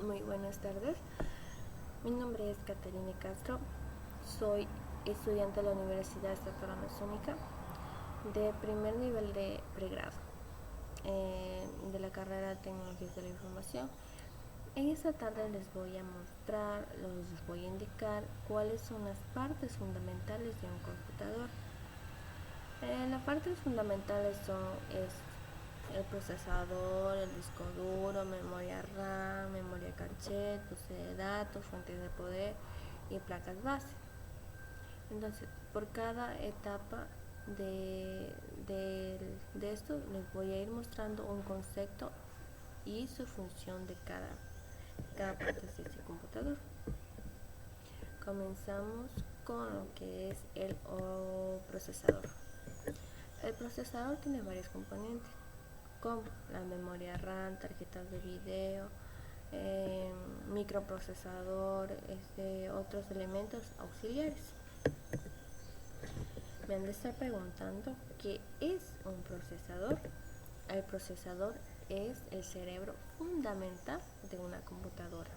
Muy buenas tardes. Mi nombre es Caterine Castro. Soy estudiante de la Universidad Estatal Amazónica de primer nivel de pregrado de la carrera de Tecnologías de la Información. En esta tarde les voy a mostrar, les voy a indicar cuáles son las partes fundamentales de un computador. Las partes fundamentales es el procesador, el disco duro, memoria RAM, memoria caché, base de datos, fuentes de poder y placas base. Entonces, por cada etapa de esto les voy a ir mostrando un concepto y su función de cada parte de este computador. Comenzamos con lo que es el procesador. El procesador tiene varios componentes, como la memoria RAM, tarjetas de video, microprocesador, otros elementos auxiliares. Me han de estar preguntando qué es un procesador. El procesador es el cerebro fundamental de una computadora,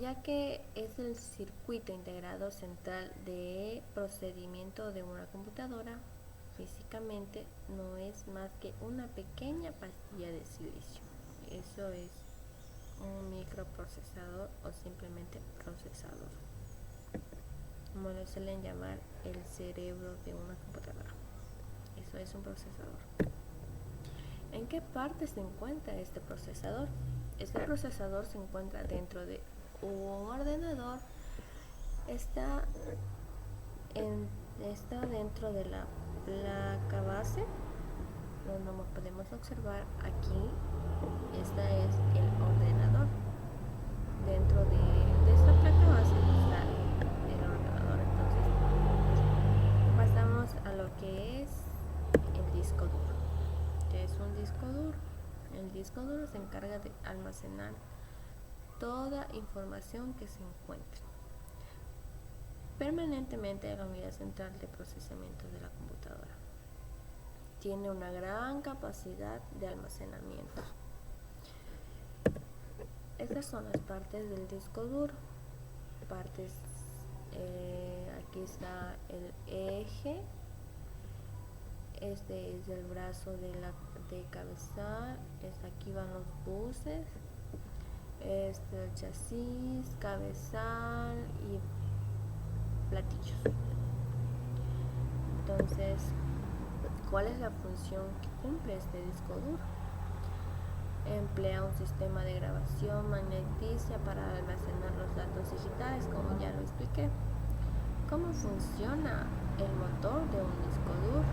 ya que es el circuito integrado central de procedimiento de una computadora. Físicamente no es más que una pequeña pastilla de silicio. Eso es un microprocesador o simplemente procesador, como lo suelen llamar, el cerebro de una computadora. Eso es un procesador. ¿En qué parte se encuentra este procesador? Este procesador se encuentra dentro de un ordenador. Está dentro de la placa base, como podemos observar aquí. Esta es el ordenador. Dentro de esta placa base está el ordenador. Entonces pasamos a lo que es el disco duro. ¿Qué es un disco duro? El disco duro se encarga de almacenar toda información que se encuentre permanentemente en la unidad central de procesamiento de la computadora. Tiene una gran capacidad de almacenamiento. Estas son las partes del disco duro. Aquí está el eje. Este es el brazo de cabezal. Aquí van los buses. El chasis, cabezal y platillos. Entonces, ¿cuál es la función que cumple este disco duro? Emplea un sistema de grabación magneticia para almacenar los datos digitales, como ya lo expliqué. ¿Cómo funciona el motor de un disco duro?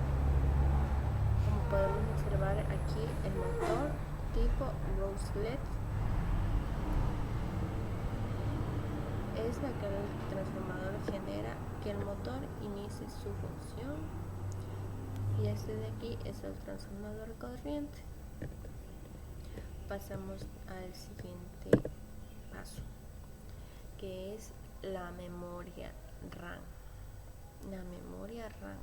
Como podemos observar aquí, el motor tipo Rousselet es la que el transformador genera que el motor inicie su función, y este de aquí es el transformador de corriente. Pasamos al siguiente paso, que es la memoria RAM. La memoria RAM.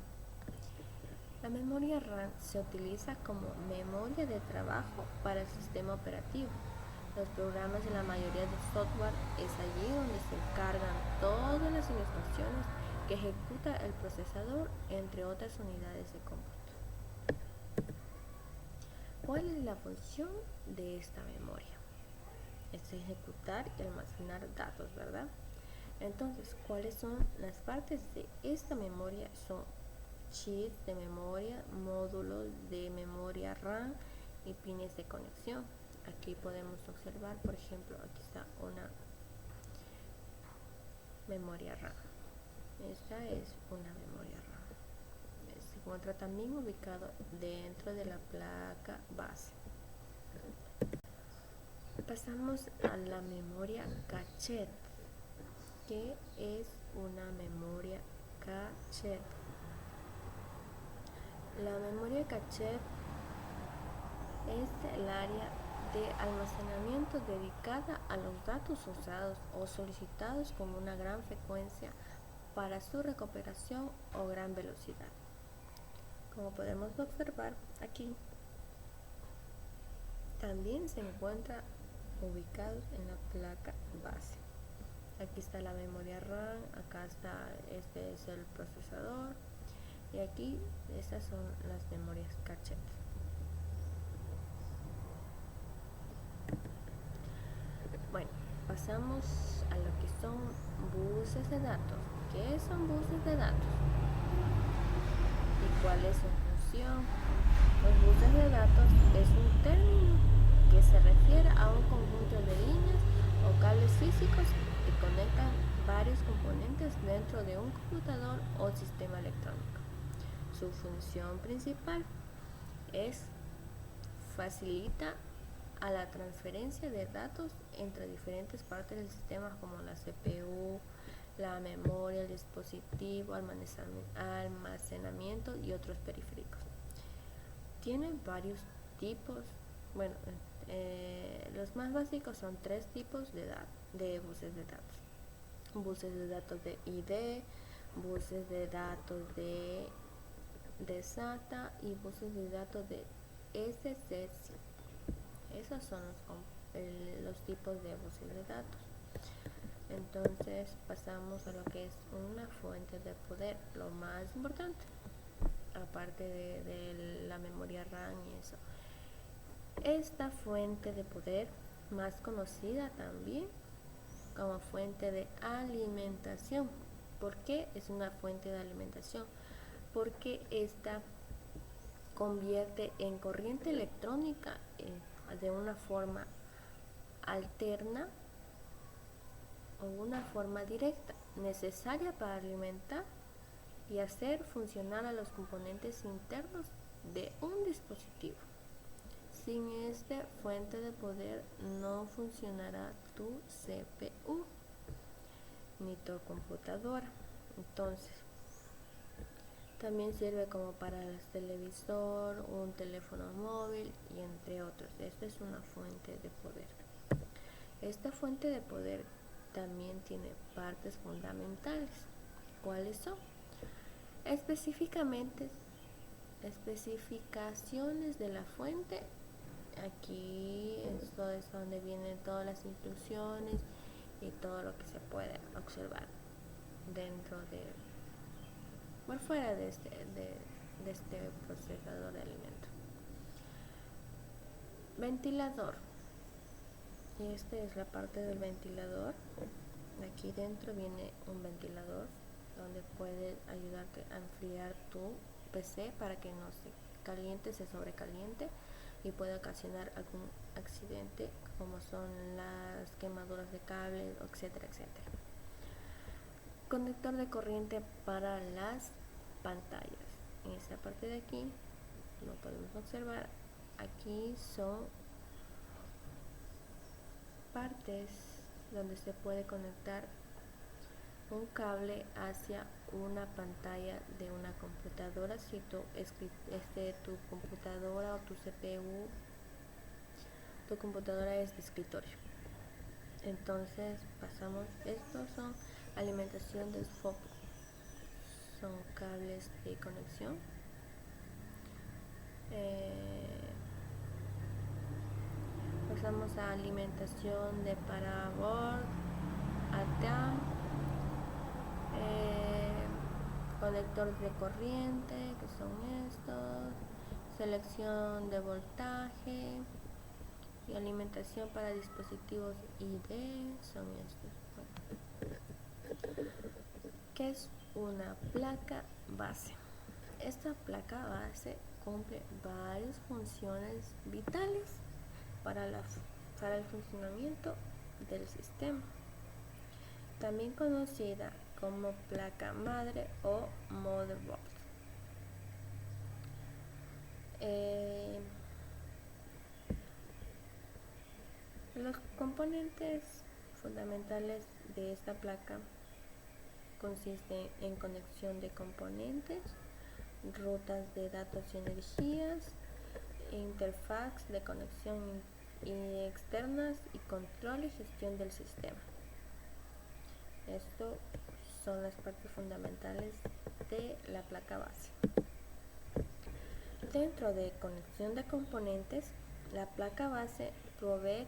La memoria RAM se utiliza como memoria de trabajo para el sistema operativo. Los programas de la mayoría de software es allí donde se cargan todas las instrucciones que ejecuta el procesador, entre otras unidades de cómputo. ¿Cuál es la función de esta memoria? Es ejecutar y almacenar datos, ¿verdad? Entonces, ¿cuáles son las partes de esta memoria? Son chips de memoria, módulos de memoria RAM y pines de conexión. Aquí podemos observar, por ejemplo, aquí está una memoria RAM. Esta es una memoria RAM. Se encuentra también ubicado dentro de la placa base. Pasamos a la memoria caché. ¿Qué es una memoria caché? La memoria caché es el área de almacenamiento dedicada a los datos usados o solicitados con una gran frecuencia para su recuperación o gran velocidad. Como podemos observar aquí, también se encuentra ubicados en la placa base. Aquí está la memoria RAM, acá está, este es el procesador, y aquí estas son las memorias cachet. Bueno, pasamos a lo que son buses de datos. ¿Qué son buses de datos? ¿Y cuál es su función? Los buses de datos es un término que se refiere a un conjunto de líneas o cables físicos que conectan varios componentes dentro de un computador o sistema electrónico. Su función principal es facilita a la transferencia de datos entre diferentes partes del sistema, como la CPU, la memoria, el dispositivo, almacenamiento y otros periféricos. Tiene varios tipos. Bueno, los más básicos son 3 tipos de buses de datos: buses de datos de ID, buses de datos de SATA y buses de datos de SCSI. Esos son los tipos de buses de datos. Entonces pasamos a lo que es una fuente de poder, lo más importante, aparte de la memoria RAM y eso. Esta fuente de poder, más conocida también como fuente de alimentación. ¿Por qué es una fuente de alimentación? Porque esta convierte en corriente electrónica de una forma alterna o una forma directa, necesaria para alimentar y hacer funcionar a los componentes internos de un dispositivo. Sin esta fuente de poder no funcionará tu CPU ni tu computadora. Entonces, también sirve como para el televisor, un teléfono móvil y entre otros. Esta es una fuente de poder. Esta fuente de poder también tiene partes fundamentales. ¿Cuáles son? Específicamente, especificaciones de la fuente. Aquí esto es donde vienen todas las instrucciones y todo lo que se puede observar dentro por fuera de este procesador de alimento. Ventilador. Y esta es la parte del ventilador. Aquí dentro viene un ventilador donde puede ayudarte a enfriar tu PC para que no se caliente, se sobrecaliente y puede ocasionar algún accidente, como son las quemaduras de cables, etcétera, etcétera. Conector de corriente para las pantallas. En esta parte de aquí lo podemos observar. Aquí son partes donde se puede conectar un cable hacia una pantalla de una computadora. Si tu computadora o tu CPU, tu computadora es de escritorio. Entonces pasamos, estos son alimentación de foco, son cables de conexión. Pasamos a alimentación de paraboard, ATAM, conectores de corriente, que son estos, selección de voltaje y alimentación para dispositivos ID, son estos. ¿Qué es una placa base? Esta placa base cumple varias funciones vitales para el funcionamiento del sistema, también conocida como placa madre o motherboard. Los componentes fundamentales de esta placa consisten en conexión de componentes, rutas de datos y energías, interfaz de conexión externas y control y gestión del sistema. Esto son las partes fundamentales de la placa base. Dentro de conexión de componentes, la placa base provee